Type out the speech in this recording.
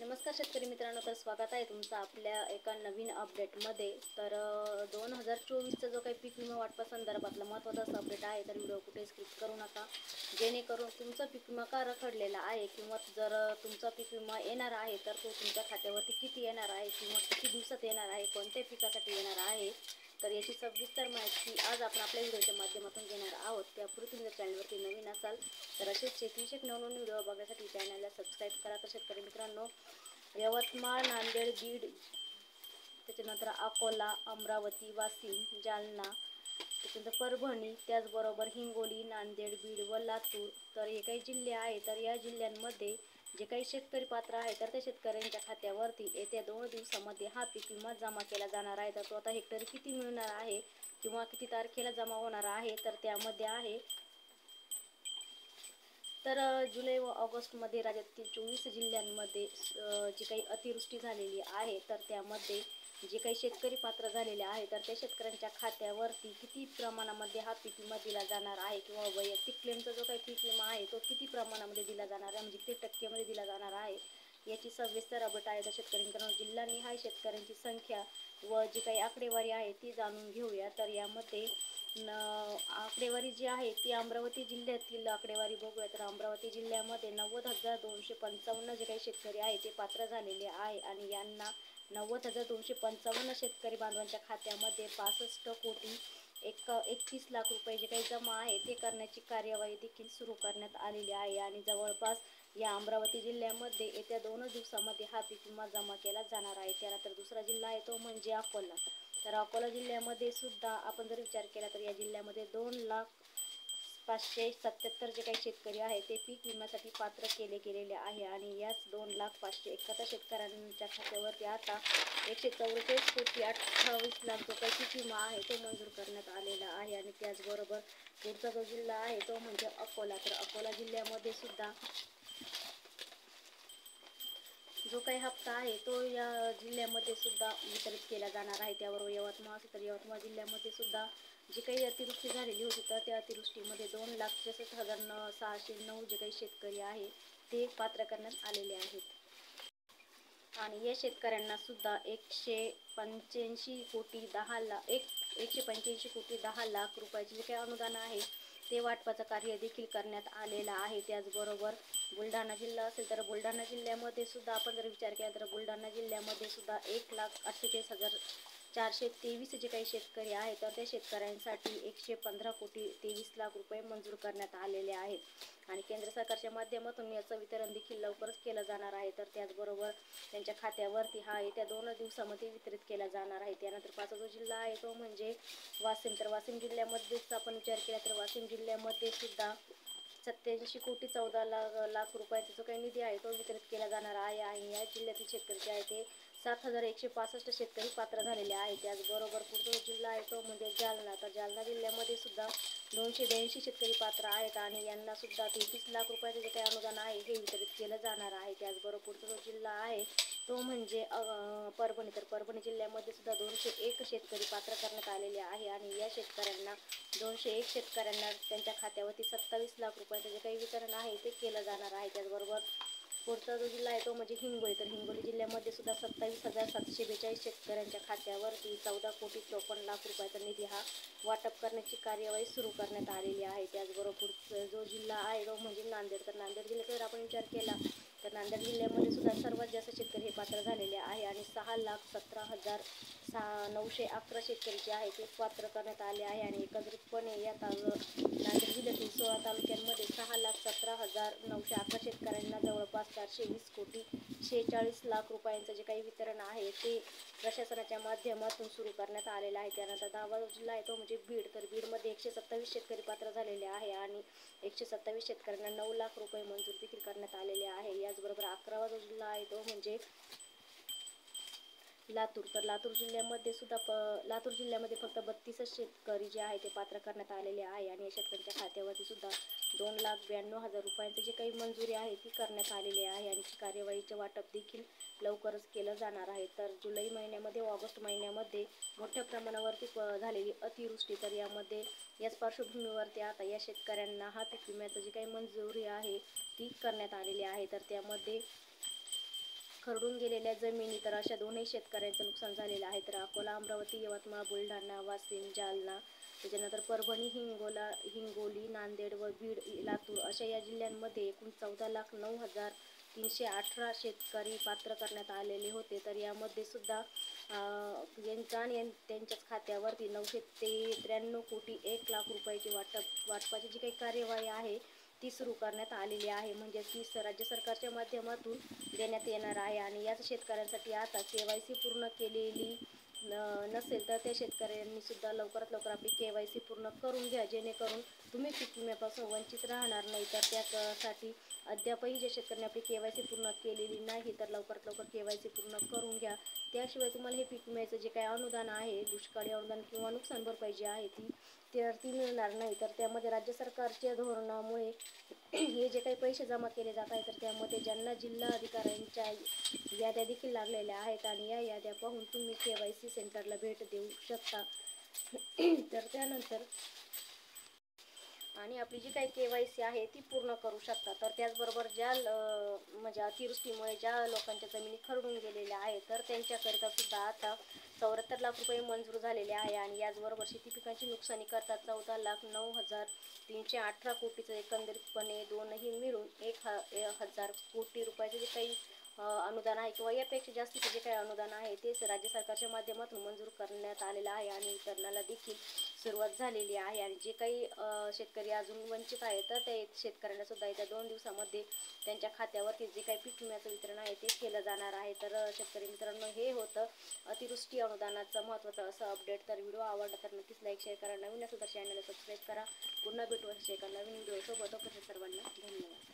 नमस्कार शेतकरी मित्रांनो, तर स्वागत आहे तुमचं आपल्या एका नवीन अपडेटमध्ये। तर 2024चा जो काही पीक विमा वाटपा संदर्भातला महत्त्वाचा असा अपडेट आहे, तर व्हिडिओ कुठे स्किप करू नका, जेणेकरून तुमचा पीक विमा का रखडलेला आहे किंवा जर तुमचा पीक विमा येणार आहे तर तो तुमच्या खात्यावरती किती येणार आहे किंवा किती दिवसात येणार आहे, कोणत्या पिकासाठी येणार आहे, तर याची सविस्तर माहिती आज आपण आपल्या व्हिडिओच्या माध्यमातून घेणार आहोत। त्यापूर्वी तुम्ही जर चॅनलवरती नवीन असाल तर असेच शेतीविषयक नवनवीन व्हिडिओ बघण्यासाठी चॅनलला सबस्क्राईब करा। तर शेतकरी मित्रांनो, यवतमाळ, नांदेड, बीड, त्याच्यानंतर अकोला, अमरावती, वाशिम, जालना, त्याच्यानंतर परभणी, त्याचबरोबर हिंगोली, नांदेड, बीड व लातूर, तर हे काही जिल्हे आहे। तर या जिल्ह्यांमध्ये जे काही शेतकरी पात्र आहे तर त्या शेतकऱ्यांच्या खात्यावरती येत्या 2 दिवसामध्ये हा पीक विमा जमा केला जाणार आहे। तर तो आता हेक्टरी किती मिळणार आहे किंवा किती तारखेला जमा होणार आहे, तर त्यामध्ये आहे तर जुलै व ऑगस्टमध्ये राज्यातील 24 जिल्ह्यांमध्ये जी काही अतिवृष्टी झालेली आहे, तर त्यामध्ये जे काही शेतकरी पात्र झालेले आहे तर त्या शेतकऱ्यांच्या खात्यावरती किती प्रमाणामध्ये हा पीक विमा दिला जाणार आहे किंवा वैयक्तिक क्लेमचा जो काही पीक विमा आहे तो किती प्रमाणामध्ये दिला जाणार आहे, म्हणजे किती टक्केमध्ये दिला जाणार आहे, याची सविस्तर अपडेट आहे। तर शेतकरी मित्रांनो, जिल्हानिहाय शेतकऱ्यांची संख्या व जी काही आकडेवारी आहे ती जाणून घेऊया। तर यामध्ये आकडेवारी जी आहे ती अमरावती जिल्ह्यातील आकडेवारी बघूया। तर अमरावती जिल्ह्यामध्ये 90,255 जे काही शेतकरी आहे ते पात्र झालेले आहे आणि यांना 90,255 शेतकरी बांधवांच्या खात्यामध्ये 65,31 लाख रुपये जे काही जमा आहे ते करण्याची कार्यवाही देखील सुरू करण्यात आलेली आहे आणि जवळपास या अमरावती जिल्ह्यामध्ये येत्या 2 दिवसामध्ये हा पीक विमा जमा केला जाणार आहे। त्यानंतर दुसरा जिल्हा आहे तो म्हणजे अकोला। तर अकोला जिल्ह्यामध्ये सुद्धा आपण जर विचार केला तर या जिल्ह्यामध्ये 2,05,77 जे काही शेतकरी आहे ते पीक विम्यासाठी पात्र केले गेलेले आहे आणि याच 2,05,71 शेतकऱ्यांच्या खात्यावरती आता 144,28,00,000 रुपये पीक विमा आहे तो मंजूर करण्यात आलेला आहे। आणि त्याचबरोबर पुढचा जो जिल्हा आहे तो म्हणजे अकोला। तर अकोला जिल्ह्यामध्ये सुद्धा जो काही हप्ता आहे तो या जिल्ह्यामध्ये सुद्धा वितरित केला जाणार आहे। त्याबरोबर यवतमाळ असेल तर यवतमाळ जिल्ह्यामध्ये सुद्धा जी काही अतिवृष्टी झालेली होती तर त्या अतिवृष्टीमध्ये 2,66,609 जे काही शेतकरी आहे ते पात्र करण्यात आलेले आहेत आणि या शेतकऱ्यांना सुद्धा 185 कोटी 10 लाख रुपयाचे जे काही अनुदान आहे ते वाटपाचं कार्य देखील करण्यात आलेलं आहे। त्याचबरोबर बुलढाणा जिल्हा असेल तर बुलढाणा जिल्ह्यामध्ये सुद्धा आपण जर विचार केला तर बुलढाणा जिल्ह्यामध्ये सुद्धा 1,48,423 जे काही शेतकरी आहेत तर त्या शेतकऱ्यांसाठी 115,23,00,000 रुपये मंजूर करण्यात आलेले आहेत आणि केंद्र सरकारच्या माध्यमातून याचं वितरण देखील लवकरच केलं जाणार आहे। तर त्याचबरोबर त्यांच्या खात्यावरती हा येत्या 2 दिवसामध्ये वितरित केला जाणार आहे। त्यानंतर पाचवा जो जिल्हा आहे तो म्हणजे वाशिम। तर वाशिम जिल्ह्यामध्येच आपण विचार केला तर वाशिम जिल्ह्यामध्ये सुद्धा 87,14,00,000 रुपयाचा जो काही निधी आहे तो वितरित केला जाणार आहे आणि या जिल्ह्यातील शेतकरी जे आहे ते 7,165 शेतकरी पात्र झालेले आहे। त्याचबरोबर पुढचा जिल्हा आहे तो म्हणजे जालना। तर जालना जिल्ह्यामध्ये सुद्धा 282 शेतकरी पात्र आहेत आणि यांना सुद्धा 33 लाख रुपयाचे जे काही अनुदान आहे हे वितरित केलं जाणार आहे। त्याचबरोबर पुढचा जो जिल्हा आहे तो म्हणजे परभणी। तर परभणी जिल्ह्यामध्ये सुद्धा 201 शेतकरी पात्र करण्यात आलेले आहे आणि या शेतकऱ्यांना 201 शेतकऱ्यांना त्यांच्या खात्यावरती 27 लाख रुपयाचे जे काही वितरण आहे ते केलं जाणार आहे। त्याचबरोबर पुढचा जो जिल्हा आहे तो म्हणजे हिंगोली। तर हिंगोली जिल्ह्यामध्ये सुद्धा 27,742 शेतकऱ्यांच्या खात्यावरती 14,54,00,000 रुपयाचा निधी हा वाटप करण्याची कार्यवाही सुरू करण्यात आलेली आहे। त्याचबरोबर पुढचा जो जिल्हा आहे तो म्हणजे नांदेड। तर नांदेड जिल्ह्याचा जर आपण विचार केला तर नांदेड जिल्ह्यामध्ये सुद्धा सर्वात जास्त शेतकरी हे पात्र झालेले आहे आणि 6,17,911 शेतकरी जे आहे ते पात्र करण्यात आले आहे आणि एकत्रितपणे या नांदेड जिल्ह्यातील 16 तालुक्यांमध्ये 6,17,911 शेतकऱ्यांना जवळपास 420,46,00,000 रुपयांचं जे काही वितरण आहे ते प्रशासनाच्या माध्यमातून सुरू करण्यात आलेलं आहे। त्यानंतर 10वा जिल्हा आहे तो म्हणजे बीड। तर बीडमध्ये 127 शेतकरी पात्र झालेले आहे आणि 127 शेतकऱ्यांना 9 लाख रुपये मंजूर देखील करण्यात आलेले आहे। याचबरोबर 11वा जो जिल्हा आहे तो म्हणजे लातूर। तर लातूर जिल्ह्यामध्ये फक्त 32 शेतकरी जे आहे ते पात्र करण्यात आलेले आहे आणि या शेतकऱ्यांच्या खात्यावरती सुद्धा 2,92,000 रुपयांचे जे काही मंजुरी आहे ती करण्यात आलेली आहे आणि कार्यवाहीचे वाटप देखील लवकरच केलं जाणार आहे। तर जुलै महिन्यामध्ये व ऑगस्ट महिन्यामध्ये मोठ्या प्रमाणावरती झालेली अतिवृष्टी, तर याच पार्श्वभूमीवरती आता या शेतकऱ्यांना हा पीक विम्याची जी काही मंजुरी आहे ती करण्यात आलेली आहे। तर त्यामध्ये खरडून गेलेल्या जमिनी, तर अशा दोनही शेतकऱ्यांचं नुकसान झालेलं आहे. तर अकोला, अमरावती, यवतमाळ, बुलढाणा, वाशिम, जालना, त्याच्यानंतर परभणी, हिंगोली, नांदेड व बीड, लातूर अशा या जिल्ह्यांमध्ये एकूण 14,09,318 शेतकरी पात्र करण्यात आलेले होते. तर यामध्ये सुद्धा त्यांच्याच खात्यावरती 993 कोटी 1 लाख रुपयाची वाटपाची जी काही कार्यवाही आहे ती सुरू करण्यात आलेली आहे. म्हणजे ती राज्य सरकारच्या माध्यमातून देण्यात येणार आहे. आणि याच शेतकऱ्यांसाठी आता KYC पूर्ण केलेली नसेल तर त्या शेतकऱ्यांनी सुद्धा लवकरात लवकर आपली KYC पूर्ण करून घ्या, जेणेकरून तुम्ही पीक विम्यापासून वंचित राहणार नाही. तर त्यासाठी अद्यापही ज्या शेतकऱ्यांनी आपली KYC पूर्ण केलेली नाही तर लवकरात लवकर KYC पूर्ण करून घ्या. त्याशिवाय तुम्हाला हे पीक विम्याचं जे काही अनुदान आहे, दुष्काळी अनुदान किंवा नुकसान भरपाई जी आहे ती मिळणार नाही. तर त्यामध्ये राज्य सरकारच्या धोरणामुळे हे जे काही पैसे जमा केले जात आहेत तर त्यामध्ये ज्यांना जिल्हा अधिकाऱ्यांच्या याद्या देखील लागलेल्या आहेत आणि या याद्या पाहून तुम्ही KYC सेंटरला भेट देऊ शकता. तर त्यानंतर आणि आपली जी काही KYC आहे ती पूर्ण करू शकता. तर त्याचबरोबर म्हणजे अतिवृष्टीमुळे ज्या लोकांच्या जमिनी खरडून गेलेल्या आहेत तर त्यांच्याकरिता सुद्धा आता 74 लाख रुपये मंजूर झालेले आहे. आणि याचबरोबर शेती पिकांची नुकसानी करता 14,09,318 कोटीचं एकंदरीतपणे दोनही मिळून 1,000 कोटी रुपयाचे जे काही अनुदान आहे किंवा यापेक्षा जास्तीचे जे काही अनुदान आहे ते राज्य सरकारच्या माध्यमातून मंजूर करण्यात आलेलं आहे आणि वितरणाला देखील सुरुवात झालेली आहे. आणि जे काही शेतकरी अजून वंचित आहे तर त्या शेतकऱ्यांना सुद्धा येत्या 2 दिवसामध्ये त्यांच्या खात्यावरती जे काही पीक विम्याचं वितरण आहे ते केलं जाणार आहे. तर शेतकरी मित्रांनो, हे होतं अतिवृष्टी अनुदानाचं महत्त्वाचं असं अपडेट. तर व्हिडिओ आवडला तर नक्कीच लाईक शेअर करा, नवीन असेल तर चॅनलला सबस्क्राईब करा. पुन्हा भेटू अशा एका नवीन व्हिडिओसोबत. सर्वांना धन्यवाद.